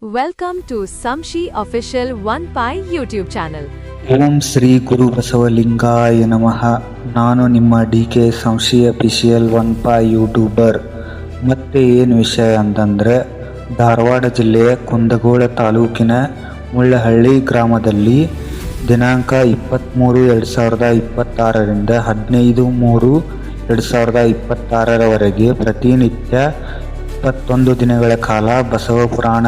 Welcome to Samshi Official 1Pi YouTube channel. ಓಂ ಶ್ರೀ ಗುರು ಬಸವಲಿಂಗಾಯ ನಮಃ. ನಾನು ನಿಮ್ಮ DK. Sanshi official 1Pi YouTuber. ಮತ್ತೆ ಏನು ವಿಷಯ ಅಂತಂದರೆ, ಧಾರವಾಡ ಜಿಲ್ಲೆಯ ಕುಂದಗೋಳ ತಾಲೂಕಿನ ಮುಳ್ಳಹಳ್ಳಿ ಗ್ರಾಮದಲ್ಲಿ ದಿನಾಂಕ 23/2026ರಿಂದ 15/3/2026ರವರೆಗೆ ಪ್ರತಿನಿತ್ಯ 21 ದಿನಗಳ ಕಾಲ ಬಸವ ಪುರಾಣ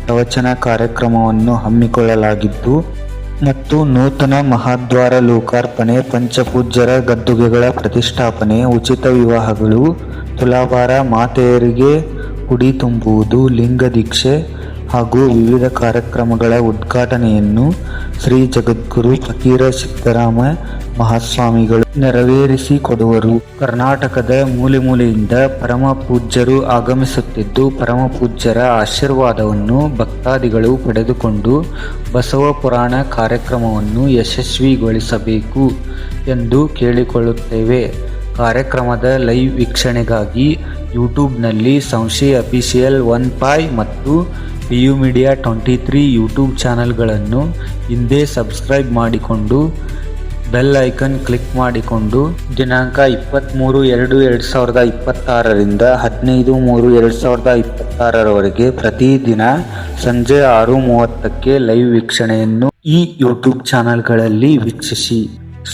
ಪ್ರವಚನ ಕಾರ್ಯಕ್ರಮವನ್ನು ಹಮ್ಮಿಕೊಳ್ಳಲಾಗಿದ್ದು ಮತ್ತು ನೂತನ ಮಹಾದ್ವಾರ ಲೋಕಾರ್ಪಣೆ, ಪಂಚಪೂಜ್ಯರ ಗದ್ದುಗೆಗಳ ಪ್ರತಿಷ್ಠಾಪನೆ, ಉಚಿತ ವಿವಾಹಗಳು, ತುಲಾಭಾರ, ಮಾತೆಯರಿಗೆ ಉಡಿ ತುಂಬುವುದು, ಲಿಂಗ ದೀಕ್ಷೆ ಹಾಗೂ ವಿವಿಧ ಕಾರ್ಯಕ್ರಮಗಳ ಉದ್ಘಾಟನೆಯನ್ನು ಶ್ರೀ ಜಗದ್ಗುರು ಫಕೀರ ಸಿದ್ದರಾಮ ಮಹಾಸ್ವಾಮಿಗಳು ನೆರವೇರಿಸಿಕೊಡುವರು. ಕರ್ನಾಟಕದ ಮೂಲೆ ಮೂಲೆಯಿಂದ ಪರಮ ಪೂಜ್ಯರು ಆಗಮಿಸುತ್ತಿದ್ದು, ಪರಮ ಪೂಜ್ಯರ ಆಶೀರ್ವಾದವನ್ನು ಭಕ್ತಾದಿಗಳು ಪಡೆದುಕೊಂಡು ಬಸವ ಪುರಾಣ ಕಾರ್ಯಕ್ರಮವನ್ನು ಯಶಸ್ವಿಗೊಳಿಸಬೇಕು ಎಂದು ಕೇಳಿಕೊಳ್ಳುತ್ತೇವೆ. ಕಾರ್ಯಕ್ರಮದ ಲೈವ್ ವೀಕ್ಷಣೆಗಾಗಿ ಯೂಟ್ಯೂಬ್ನಲ್ಲಿ ಸಂಶಿ ಅಫಿಷಿಯಲ್ 1Pi ಮತ್ತು PU Media 23 ಯೂಟ್ಯೂಬ್ ಚಾನಲ್ಗಳನ್ನು ಹಿಂದೆ ಸಬ್ಸ್ಕ್ರೈಬ್ ಮಾಡಿಕೊಂಡು ಬೆಲ್ ಐಕನ್ ಕ್ಲಿಕ್ ಮಾಡಿಕೊಂಡು ದಿನಾಂಕ 23/2/2026ರಿಂದ 15/3/2026ರವರೆಗೆ ಪ್ರತಿದಿನ ಸಂಜೆ 6:30ಕ್ಕೆ ಲೈವ್ ವೀಕ್ಷಣೆಯನ್ನು ಈ ಯೂಟ್ಯೂಬ್ ಚಾನಲ್ಗಳಲ್ಲಿ ವೀಕ್ಷಿಸಿ.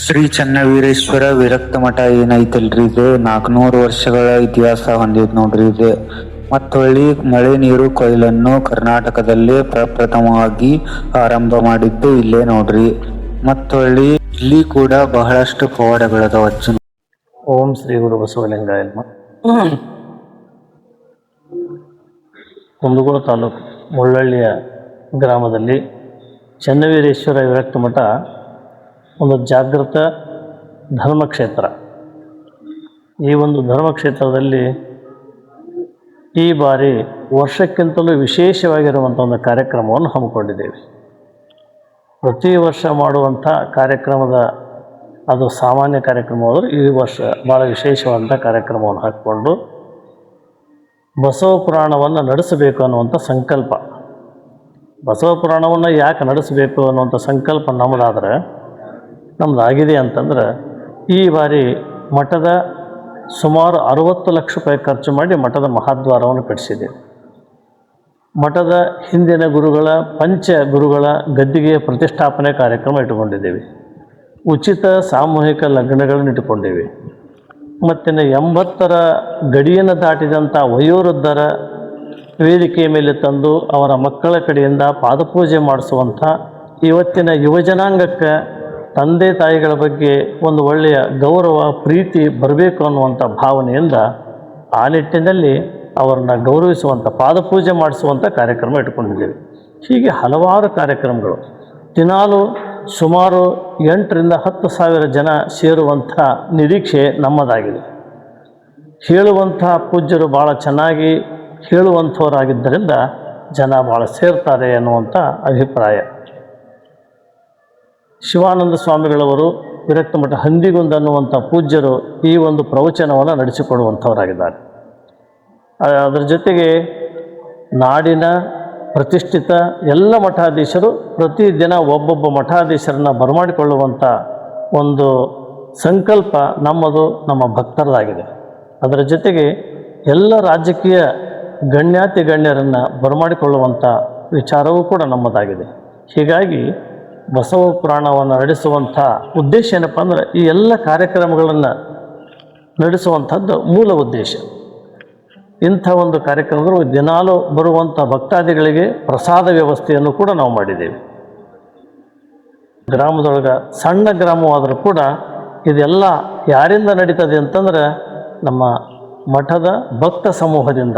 ಶ್ರೀ ಚನ್ನವೀರೇಶ್ವರ ವಿರಕ್ತ ಮಠ ಏನೈತಲ್ರಿ, ಇದು 400 ವರ್ಷಗಳ ಇತಿಹಾಸ ಹೊಂದಿದ್ ನೋಡ್ರಿ. ಇದು ಮತ್ತೊಳ್ಳಿ ಮಳೆ ನೀರು ಕೊಯ್ಲನ್ನು ಕರ್ನಾಟಕದಲ್ಲೇ ಪ್ರಪ್ರಥಮವಾಗಿ ಆರಂಭ ಮಾಡಿದ್ದು ಇಲ್ಲೇ ನೋಡ್ರಿ. ಮತ್ತೊಳ್ಳಿ ಇಲ್ಲಿ ಕೂಡ ಬಹಳಷ್ಟು ಪವಾಡಗಳದಾವ. ಅರ್ಜುನ. ಓಂ ಶ್ರೀ ಗುರು ಬಸವಲಿಂಗಾಯ ನಮಃ. ಕುಂದಗೋಳ ತಾಲೂಕು ಮುಳ್ಳಹಳ್ಳಿಯ ಗ್ರಾಮದಲ್ಲಿ ಚನ್ನವೀರೇಶ್ವರ ವಿರಕ್ತ ಮಠ ಒಂದು ಜಾಗೃತ ಧರ್ಮಕ್ಷೇತ್ರ. ಈ ಒಂದು ಧರ್ಮಕ್ಷೇತ್ರದಲ್ಲಿ ಈ ಬಾರಿ ವರ್ಷಕ್ಕಿಂತಲೂ ವಿಶೇಷವಾಗಿರುವಂಥ ಒಂದು ಕಾರ್ಯಕ್ರಮವನ್ನು ಹಮ್ಮಿಕೊಂಡಿದ್ದೇವೆ. ಪ್ರತಿ ವರ್ಷ ಮಾಡುವಂಥ ಕಾರ್ಯಕ್ರಮದ ಅದು ಸಾಮಾನ್ಯ ಕಾರ್ಯಕ್ರಮವಾದರೂ ಈ ವರ್ಷ ಭಾಳ ವಿಶೇಷವಾದಂಥ ಕಾರ್ಯಕ್ರಮವನ್ನು ಹಾಕಿಕೊಂಡು ಬಸವ ಪುರಾಣವನ್ನು ನಡೆಸಬೇಕು ಅನ್ನುವಂಥ ಸಂಕಲ್ಪ. ಬಸವ ಪುರಾಣವನ್ನು ಯಾಕೆ ನಡೆಸಬೇಕು ಅನ್ನುವಂಥ ಸಂಕಲ್ಪ ನಮ್ಮದಾಗಿದೆ ಅಂತಂದ್ರೆ, ಈ ಬಾರಿ ಮಠದ ಸುಮಾರು 60 ಲಕ್ಷ ರೂಪಾಯಿ ಖರ್ಚು ಮಾಡಿ ಮಠದ ಮಹಾದ್ವಾರವನ್ನು ಕಟ್ಟಿಸಿದ್ದೇವೆ. ಮಠದ ಹಿಂದಿನ ಗುರುಗಳ ಪಂಚ ಗುರುಗಳ ಗದ್ದಿಗೆಯ ಪ್ರತಿಷ್ಠಾಪನೆ ಕಾರ್ಯಕ್ರಮ ಇಟ್ಟುಕೊಂಡಿದ್ದೇವೆ. ಉಚಿತ ಸಾಮೂಹಿಕ ಲಗ್ನಗಳನ್ನು ಇಟ್ಟುಕೊಂಡಿವೆ. ಮತ್ತು 80ರ ಗಡಿಯನ್ನು ದಾಟಿದಂಥ ವಯೋವೃದ್ಧರ ವೇದಿಕೆಯ ಮೇಲೆ ತಂದು ಅವರ ಮಕ್ಕಳ ಕಡೆಯಿಂದ ಪಾದಪೂಜೆ ಮಾಡಿಸುವಂಥ ಇವತ್ತಿನ ಯುವಜನಾಂಗಕ್ಕೆ ತಂದೆ ತಾಯಿಗಳ ಬಗ್ಗೆ ಒಂದು ಒಳ್ಳೆಯ ಗೌರವ ಪ್ರೀತಿ ಬರಬೇಕು ಅನ್ನುವಂಥ ಭಾವನೆಯಿಂದ ಆ ನಿಟ್ಟಿನಲ್ಲಿ ಅವರನ್ನ ಗೌರವಿಸುವಂಥ ಪಾದಪೂಜೆ ಮಾಡಿಸುವಂಥ ಕಾರ್ಯಕ್ರಮ ಇಟ್ಕೊಂಡಿದ್ದೇವೆ. ಹೀಗೆ ಹಲವಾರು ಕಾರ್ಯಕ್ರಮಗಳು ದಿನಾಲು ಸುಮಾರು 8,000 to 10,000 ಜನ ಸೇರುವಂಥ ನಿರೀಕ್ಷೆ ನಮ್ಮದಾಗಿದೆ. ಹೇಳುವಂಥ ಪೂಜ್ಯರು ಭಾಳ ಚೆನ್ನಾಗಿ ಹೇಳುವಂಥವರಾಗಿದ್ದರಿಂದ ಜನ ಭಾಳ ಸೇರ್ತಾರೆ ಅನ್ನುವಂಥ ಅಭಿಪ್ರಾಯ. ಶಿವಾನಂದ ಸ್ವಾಮಿಗಳವರು ವಿರಕ್ತ ಮಠ ಹಂದಿಗುಂದ ಅನ್ನುವಂಥ ಪೂಜ್ಯರು ಈ ಒಂದು ಪ್ರವಚನವನ್ನು ನಡೆಸಿಕೊಡುವಂಥವರಾಗಿದ್ದಾರೆ. ಅದರ ಜೊತೆಗೆ ನಾಡಿನ ಪ್ರತಿಷ್ಠಿತ ಎಲ್ಲ ಮಠಾಧೀಶರು ಪ್ರತಿದಿನ ಒಬ್ಬೊಬ್ಬ ಮಠಾಧೀಶರನ್ನು ಬರಮಾಡಿಕೊಳ್ಳುವಂಥ ಒಂದು ಸಂಕಲ್ಪ ನಮ್ಮದು, ನಮ್ಮ ಭಕ್ತರದಾಗಿದೆ. ಅದರ ಜೊತೆಗೆ ಎಲ್ಲ ರಾಜಕೀಯ ಗಣ್ಯಾತಿ ಗಣ್ಯರನ್ನು ಬರಮಾಡಿಕೊಳ್ಳುವಂಥ ವಿಚಾರವೂ ಕೂಡ ನಮ್ಮದಾಗಿದೆ. ಹೀಗಾಗಿ ಬಸವ ಪುರಾಣವನ್ನು ನಡೆಸುವಂಥ ಉದ್ದೇಶ ಏನಪ್ಪ ಅಂದರೆ, ಈ ಎಲ್ಲ ಕಾರ್ಯಕ್ರಮಗಳನ್ನು ನಡೆಸುವಂಥದ್ದು ಮೂಲ ಉದ್ದೇಶ. ಇಂಥ ಒಂದು ಕಾರ್ಯಕ್ರಮಗಳು ದಿನಾಲು ಬರುವಂಥ ಭಕ್ತಾದಿಗಳಿಗೆ ಪ್ರಸಾದ ವ್ಯವಸ್ಥೆಯನ್ನು ಕೂಡ ನಾವು ಮಾಡಿದ್ದೇವೆ. ಗ್ರಾಮದೊಳಗೆ ಸಣ್ಣ ಗ್ರಾಮವಾದರೂ ಕೂಡ ಇದೆಲ್ಲ ಯಾರಿಂದ ನಡೀತದೆ ಅಂತಂದ್ರೆ, ನಮ್ಮ ಮಠದ ಭಕ್ತ ಸಮೂಹದಿಂದ.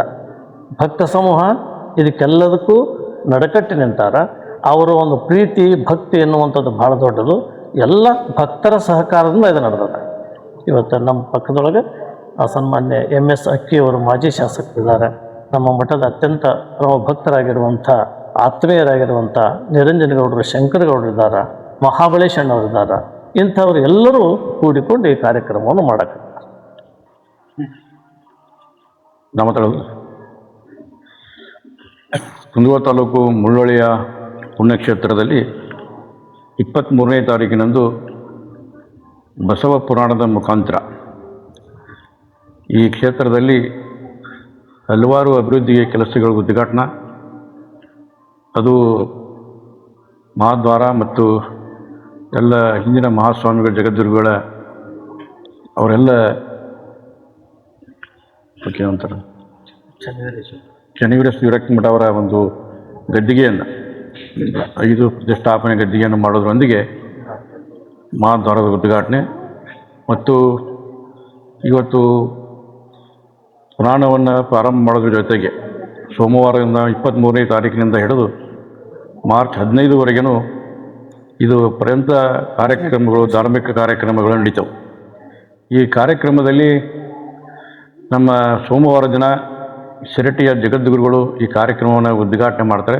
ಭಕ್ತ ಸಮೂಹ ಇದಕ್ಕೆಲ್ಲದಕ್ಕೂ ನಡಕಟ್ಟಿ ನಿಂತಾರ. ಅವರ ಒಂದು ಪ್ರೀತಿ ಭಕ್ತಿ ಎನ್ನುವಂಥದ್ದು ಭಾಳ ದೊಡ್ಡದು. ಎಲ್ಲ ಭಕ್ತರ ಸಹಕಾರದಿಂದ ಇದು ನಡೆದಿದೆ. ಇವತ್ತು ನಮ್ಮ ಪಕ್ಕದೊಳಗೆ ಸನ್ಮಾನ್ಯ MS ಅಕ್ಕಿಯವರು ಮಾಜಿ ಶಾಸಕರಿದ್ದಾರೆ. ನಮ್ಮ ಮಠದ ಅತ್ಯಂತ ಪ್ರಮುಖ ಭಕ್ತರಾಗಿರುವಂಥ ಆತ್ಮೀಯರಾಗಿರುವಂಥ ನಿರಂಜನಗೌಡರು, ಶಂಕರಗೌಡರಿದ್ದಾರೆ, ಮಹಾಬಳೇಶ್ ಅಣ್ಣವರಿದ್ದಾರೆ. ಇಂಥವ್ರು ಎಲ್ಲರೂ ಕೂಡಿಕೊಂಡು ಈ ಕಾರ್ಯಕ್ರಮವನ್ನು ಮಾಡಕ್ಕೆ ಕುಂದಗೋಳ ತಾಲೂಕು ಮುಳ್ಳೊಳ್ಳಿಯ ಪುಣ್ಯಕ್ಷೇತ್ರದಲ್ಲಿ 23ನೇ ತಾರೀಕಿನಂದು ಬಸವ ಪುರಾಣದ ಮುಖಾಂತರ ಈ ಕ್ಷೇತ್ರದಲ್ಲಿ ಹಲವಾರು ಅಭಿವೃದ್ಧಿ ಕೆಲಸಗಳ ಉದ್ಘಾಟನಾ, ಅದು ಮಹಾದ್ವಾರ ಮತ್ತು ಎಲ್ಲ ಹಿಂದಿನ ಮಹಾಸ್ವಾಮಿಗಳ ಜಗದ್ಗುರುಗಳ ಅವರೆಲ್ಲ ಅಂತಾರೆ ಚನ್ನವೀರ ವಿರಕ್ತ ಮಠ ಅವರ ಒಂದು ಗದ್ದಿಗೆಯನ್ನು 5 ಪ್ರತಿಷ್ಠಾಪನೆ ಗದ್ದಿಗೆಯನ್ನು ಮಾಡೋದ್ರೊಂದಿಗೆ ಮಹಾದ್ವಾರದ ಉದ್ಘಾಟನೆ ಮತ್ತು ಇವತ್ತು ಪುರಾಣವನ್ನು ಪ್ರಾರಂಭ ಮಾಡೋದ್ರ ಜೊತೆಗೆ ಸೋಮವಾರದಿಂದ 23ನೇ ತಾರೀಕಿನಿಂದ ಹಿಡಿದು ಮಾರ್ಚ್ 15ವರೆಗೂ ಇದು ಪರ್ಯಂತ ಕಾರ್ಯಕ್ರಮಗಳು, ಧಾರ್ಮಿಕ ಕಾರ್ಯಕ್ರಮಗಳು ನಡೀತವೆ. ಈ ಕಾರ್ಯಕ್ರಮದಲ್ಲಿ ನಮ್ಮ ಸೋಮವಾರ ದಿನ ಶಿರಟ್ಟಿಯ ಜಗದ್ಗುರುಗಳು ಈ ಕಾರ್ಯಕ್ರಮವನ್ನು ಉದ್ಘಾಟನೆ ಮಾಡ್ತಾರೆ.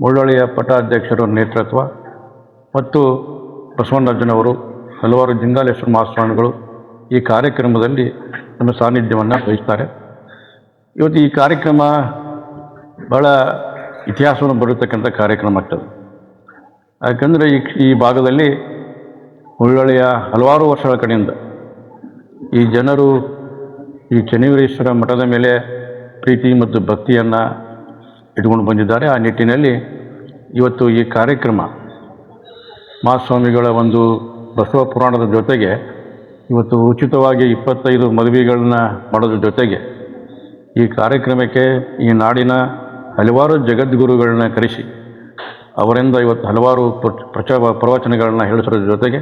ಮುಳ್ಳೊಳ್ಳಿಯ ಪಟ್ಟಾಧ್ಯಕ್ಷರ ನೇತೃತ್ವ ಮತ್ತು ಬಸವಣ್ಣಜ್ಜನವರು, ಹಲವಾರು ಜಿಂಗಾಲೇಶ್ವರ ಮಹಾಸ್ವಾಮಿಗಳು ಈ ಕಾರ್ಯಕ್ರಮದಲ್ಲಿ ನಮ್ಮ ಸಾನ್ನಿಧ್ಯವನ್ನು ವಹಿಸ್ತಾರೆ. ಇವತ್ತು ಈ ಕಾರ್ಯಕ್ರಮ ಭಾಳ ಇತಿಹಾಸವನ್ನು ಬರತಕ್ಕಂಥ ಕಾರ್ಯಕ್ರಮ ಆಗ್ತದೆ. ಯಾಕಂದರೆ ಈ ಭಾಗದಲ್ಲಿ ಮುಳ್ಳೊಳ್ಳಿಯ ಹಲವಾರು ವರ್ಷಗಳ ಕಡೆಯಿಂದ ಈ ಜನರು ಈ ಚನ್ನವೀರೇಶ್ವರ ಮಠದ ಮೇಲೆ ಪ್ರೀತಿ ಮತ್ತು ಭಕ್ತಿಯನ್ನು ಇಟ್ಕೊಂಡು ಬಂದಿದ್ದಾರೆ. ಆ ನಿಟ್ಟಿನಲ್ಲಿ ಇವತ್ತು ಈ ಕಾರ್ಯಕ್ರಮ ಮಹಾಸ್ವಾಮಿಗಳ ಒಂದು ಬಸವ ಪುರಾಣದ ಜೊತೆಗೆ ಇವತ್ತು ಉಚಿತವಾಗಿ 25 ಮದುವೆಗಳನ್ನ ಮಾಡೋದ್ರ ಜೊತೆಗೆ ಈ ಕಾರ್ಯಕ್ರಮಕ್ಕೆ ಈ ನಾಡಿನ ಹಲವಾರು ಜಗದ್ಗುರುಗಳನ್ನ ಕರೆಸಿ ಅವರಿಂದ ಇವತ್ತು ಹಲವಾರು ಪ್ರವಚನಗಳನ್ನು ಹೇಳಿಸೋದ್ರ ಜೊತೆಗೆ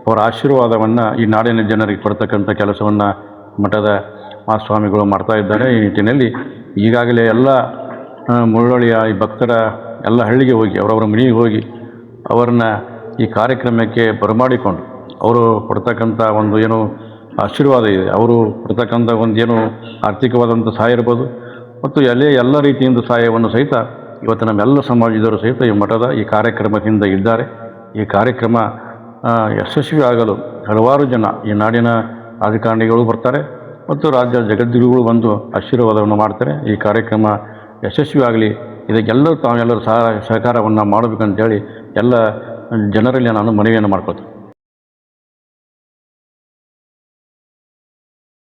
ಅವರ ಆಶೀರ್ವಾದವನ್ನು ಈ ನಾಡಿನ ಜನರಿಗೆ ಕೊಡ್ತಕ್ಕಂಥ ಕೆಲಸವನ್ನು ಮಠದ ಮಹಾಸ್ವಾಮಿಗಳು ಮಾಡ್ತಾ ಇದ್ದಾರೆ. ಈ ನಿಟ್ಟಿನಲ್ಲಿ ಈಗಾಗಲೇ ಎಲ್ಲ ಮುಳ್ಳೊಳ್ಳಿಯ ಈ ಭಕ್ತರ ಎಲ್ಲ ಹಳ್ಳಿಗೆ ಹೋಗಿ ಅವರವರ ಮನೆಗೆ ಹೋಗಿ ಅವರನ್ನ ಈ ಕಾರ್ಯಕ್ರಮಕ್ಕೆ ಬರಮಾಡಿಕೊಂಡು ಅವರು ಕೊಡ್ತಕ್ಕಂಥ ಒಂದು ಏನು ಆಶೀರ್ವಾದ ಇದೆ, ಅವರು ಕೊಡ್ತಕ್ಕಂಥ ಒಂದು ಏನು ಆರ್ಥಿಕವಾದಂಥ ಸಹಾಯ ಇರ್ಬೋದು ಮತ್ತು ಎಲ್ಲ ರೀತಿಯಿಂದ ಸಹಾಯವನ್ನು ಸಹಿತ ಇವತ್ತು ನಮ್ಮೆಲ್ಲ ಸಮಾಜದವರು ಸಹಿತ ಈ ಮಠದ ಈ ಕಾರ್ಯಕ್ರಮದಿಂದ ಇದ್ದಾರೆ. ಈ ಕಾರ್ಯಕ್ರಮ ಯಶಸ್ವಿ ಆಗಲು ಹಲವಾರು ಜನ ಈ ನಾಡಿನ ರಾಜಕಾರಣಿಗಳು ಬರ್ತಾರೆ ಮತ್ತು ರಾಜ್ಯ ಜಗದ್ಗುರುಗಳು ಬಂದು ಆಶೀರ್ವಾದವನ್ನು ಮಾಡ್ತಾರೆ. ಈ ಕಾರ್ಯಕ್ರಮ ಯಶಸ್ವಿ ಆಗಲಿ, ಇದಕ್ಕೆಲ್ಲರೂ ತಾವೆಲ್ಲರೂ ಸಹಕಾರವನ್ನು ಮಾಡಬೇಕಂತೇಳಿ ಎಲ್ಲ ಜನರಲ್ಲಿ ನಾನು ಮನವಿಯನ್ನು ಮಾಡ್ಕೊಳ್ತೀನಿ.